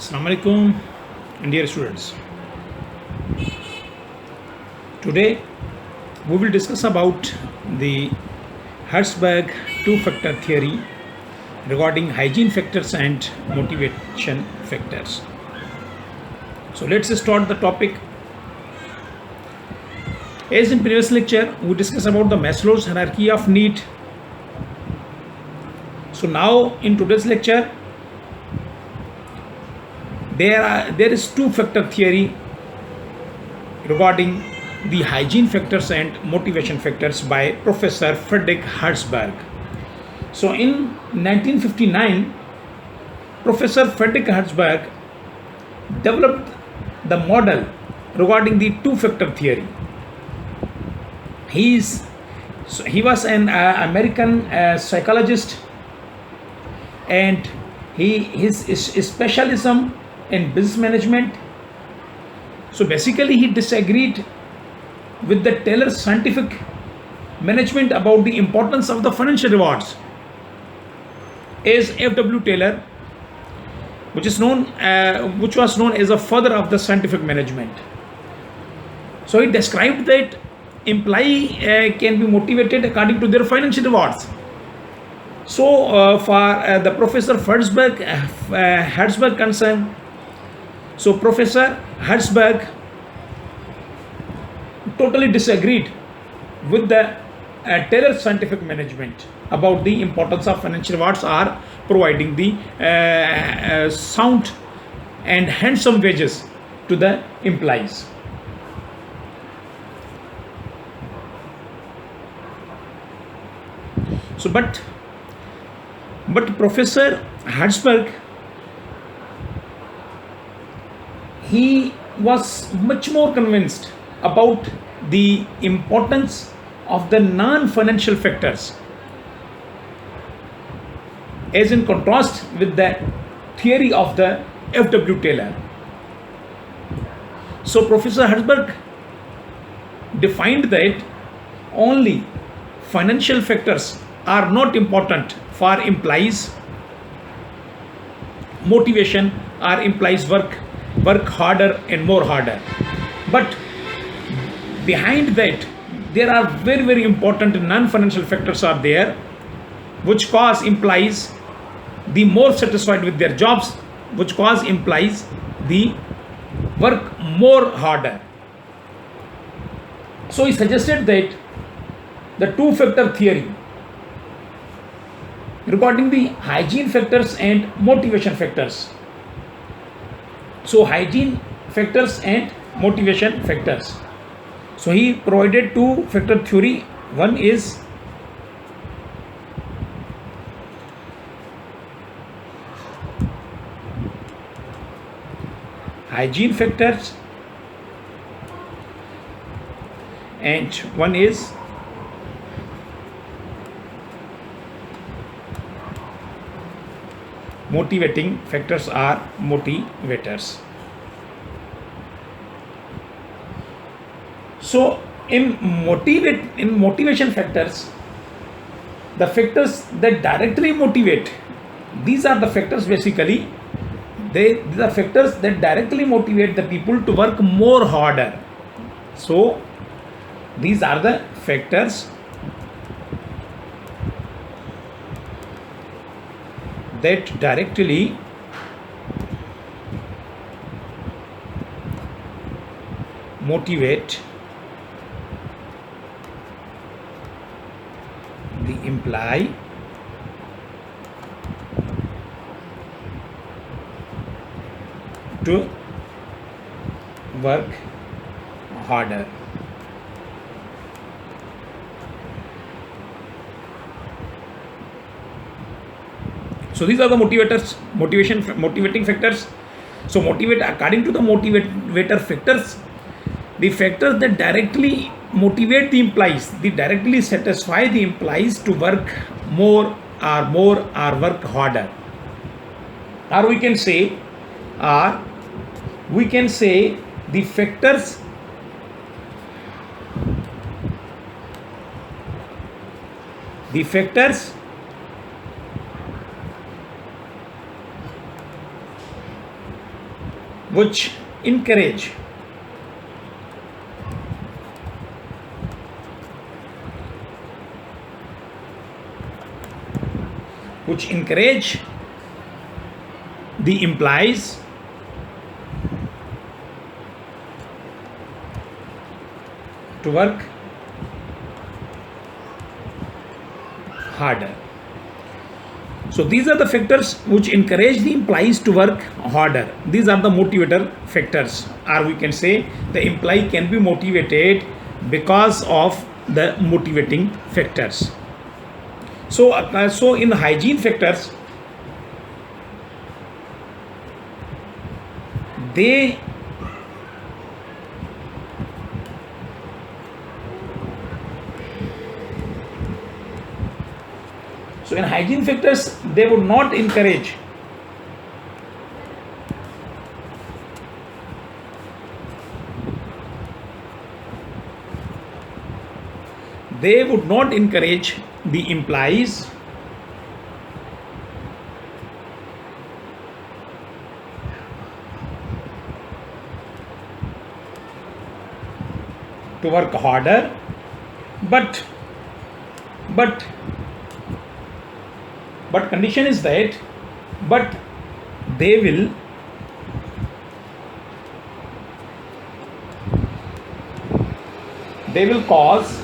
Assalamu alaikum, dear students. Today we will discuss about the Herzberg two-factor theory regarding hygiene factors and motivation factors. So let's start the topic. As in previous lecture, we discussed about the Maslow's hierarchy of need. So now in today's lecture, there is two-factor theory regarding the hygiene factors and motivation factors by Professor Friedrich Herzberg. So in 1959, Professor Friedrich Herzberg developed the model regarding the two-factor theory. He was an American psychologist, and his specialism in business management. So basically he disagreed with the Taylor's scientific management about the importance of the financial rewards. As F.W. Taylor, which was known as a father of the scientific management. So he described that employee can be motivated according to their financial rewards. So for the Professor Herzberg concern, so Professor Herzberg totally disagreed with the Taylor's scientific management about the importance of financial rewards are providing the sound and handsome wages to the employees. So but Professor Herzberg, he was much more convinced about the importance of the non-financial factors, as in contrast with the theory of the F.W. Taylor. So Professor Herzberg defined that only financial factors are not important for employees' motivation or employees' work harder and more harder. But behind that, there are very, very important non-financial factors are there, which cause employees the more satisfied with their jobs, which cause employees the work more harder. So he suggested that the two-factor theory regarding the hygiene factors and motivation factors. So hygiene factors and motivation factors. So he provided two-factor theory. One is hygiene factors and one is motivating factors are motivators. So in motivation factors, the factors that directly motivate, these are the factors basically, these are factors that directly motivate the people to work more harder. So these are the factors that directly motivate the employee to work harder. So these are the motivating factors. So according to the motivator factors, the factors that directly motivate the employees, they directly satisfy the employees to work more or work harder. Or we can say the factors which encourage the employees to work harder. So these are the factors which encourage the employees to work harder. These are the motivator factors, or we can say the employee can be motivated because of the motivating factors. So in hygiene factors, they So in hygiene factors, they would not encourage the employees to work harder, but condition is that they will cause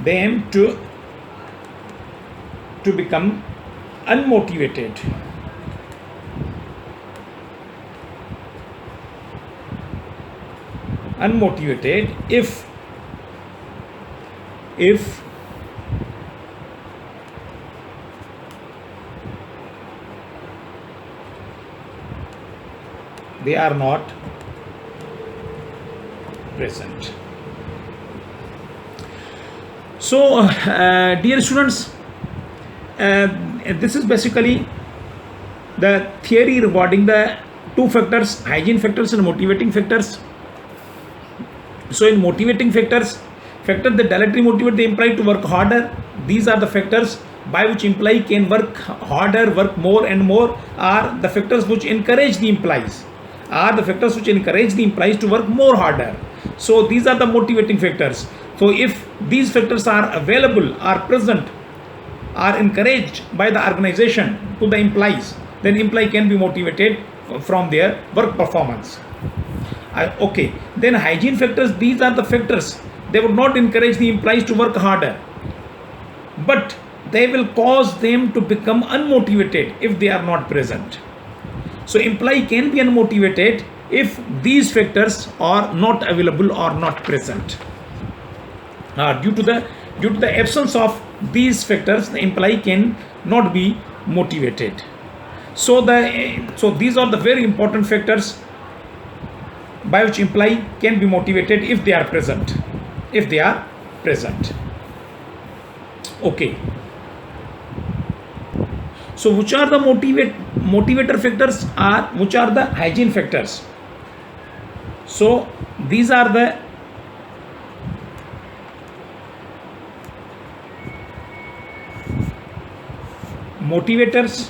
them to become unmotivated. If they are not present. So dear students, this is basically the theory regarding the two factors, hygiene factors and motivating factors. So in motivating factors that directly motivate the employee to work harder, these are the factors by which employee can work harder, work more and more, are the factors which encourage the employees to work more harder. So these are the motivating factors. So if these factors are available, are present, are encouraged by the organization to the employees, then employee can be motivated from their work performance. Okay, then hygiene factors, these are the factors, they would not encourage the employees to work harder, but they will cause them to become unmotivated if they are not present. So employee can be unmotivated if these factors are not available or not present. Due to the absence of these factors, the employee can not be motivated. So these are the very important factors by which employee can be motivated if they are present. Okay. So which are the motivator factors, are which are the hygiene factors? So these are the motivators,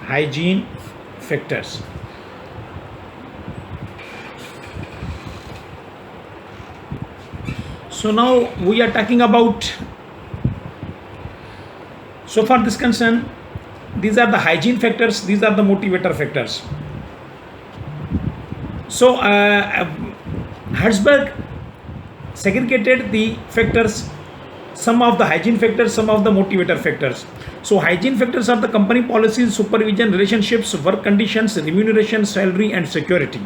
hygiene factors. So now we are talking about, so for this concern, these are the hygiene factors, these are the motivator factors. So Hertzberg segregated the factors, some of the hygiene factors, some of the motivator factors. So hygiene factors are the company policies, supervision, relationships, work conditions, remuneration, salary and security.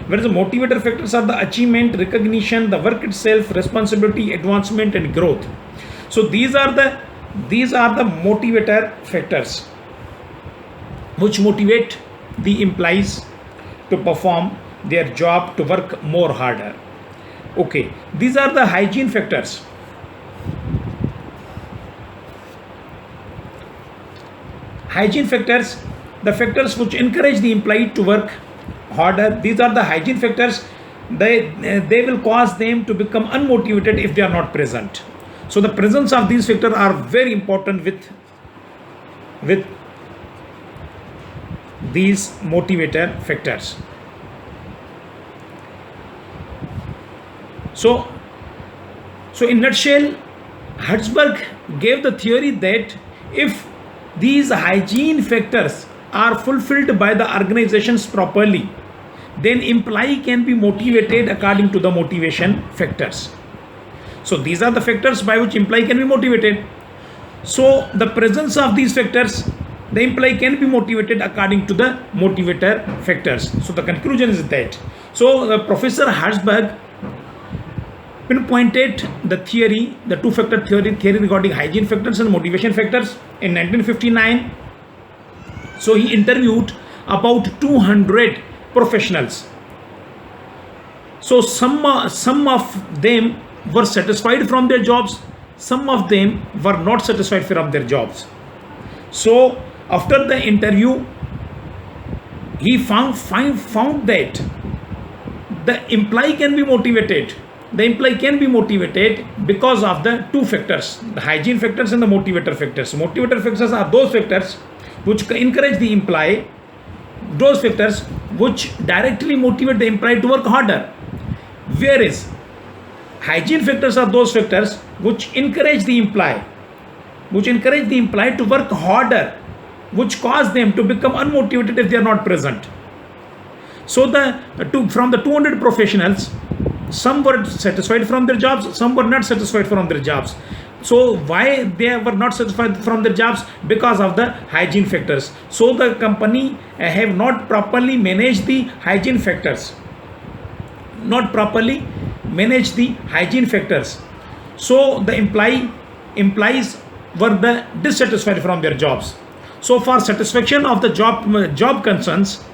Whereas the motivator factors are the achievement, recognition, the work itself, responsibility, advancement and growth. So these are the motivator factors which motivate the employees to perform their job, to work more harder. Okay, these are the hygiene factors. Hygiene factors, the factors which encourage the employee to work harder. These are the hygiene factors they will cause them to become unmotivated if they are not present. So the presence of these factors are very important with these motivator factors. So in nutshell, Hertzberg gave the theory that if these hygiene factors are fulfilled by the organizations properly, then employee can be motivated according to the motivation factors. So these are the factors by which employee can be motivated. So the presence of these factors, the employee can be motivated according to the motivator factors. So the conclusion is that. So Professor Hertzberg pinpointed the theory, the two-factor theory regarding hygiene factors and motivation factors in 1959. So he interviewed about 200 professionals. So some of them were satisfied from their jobs, some of them were not satisfied from their jobs. So after the interview, he found that the employee can be motivated. The employee can be motivated because of the two factors, the hygiene factors and the motivator factors. Motivator factors are those factors which encourage the employee, those factors which directly motivate the employee to work harder. Whereas hygiene factors are those factors which encourage the employee to work harder, which cause them to become unmotivated if they are not present. So from the 200 professionals, some were satisfied from their jobs, some were not satisfied from their jobs. So why they were not satisfied from their jobs? Because of the hygiene factors. So the company have not properly managed the hygiene factors. So the employees were dissatisfied from their jobs. So for satisfaction of the job concerns,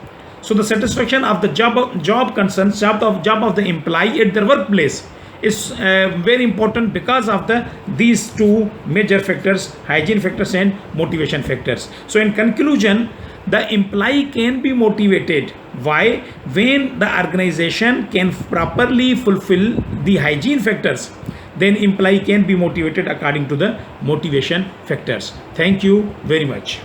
so the satisfaction of the job concerns, job of the employee at their workplace is very important because of these two major factors, hygiene factors and motivation factors. So in conclusion, the employee can be motivated. Why? When the organization can properly fulfill the hygiene factors, then employee can be motivated according to the motivation factors. Thank you very much.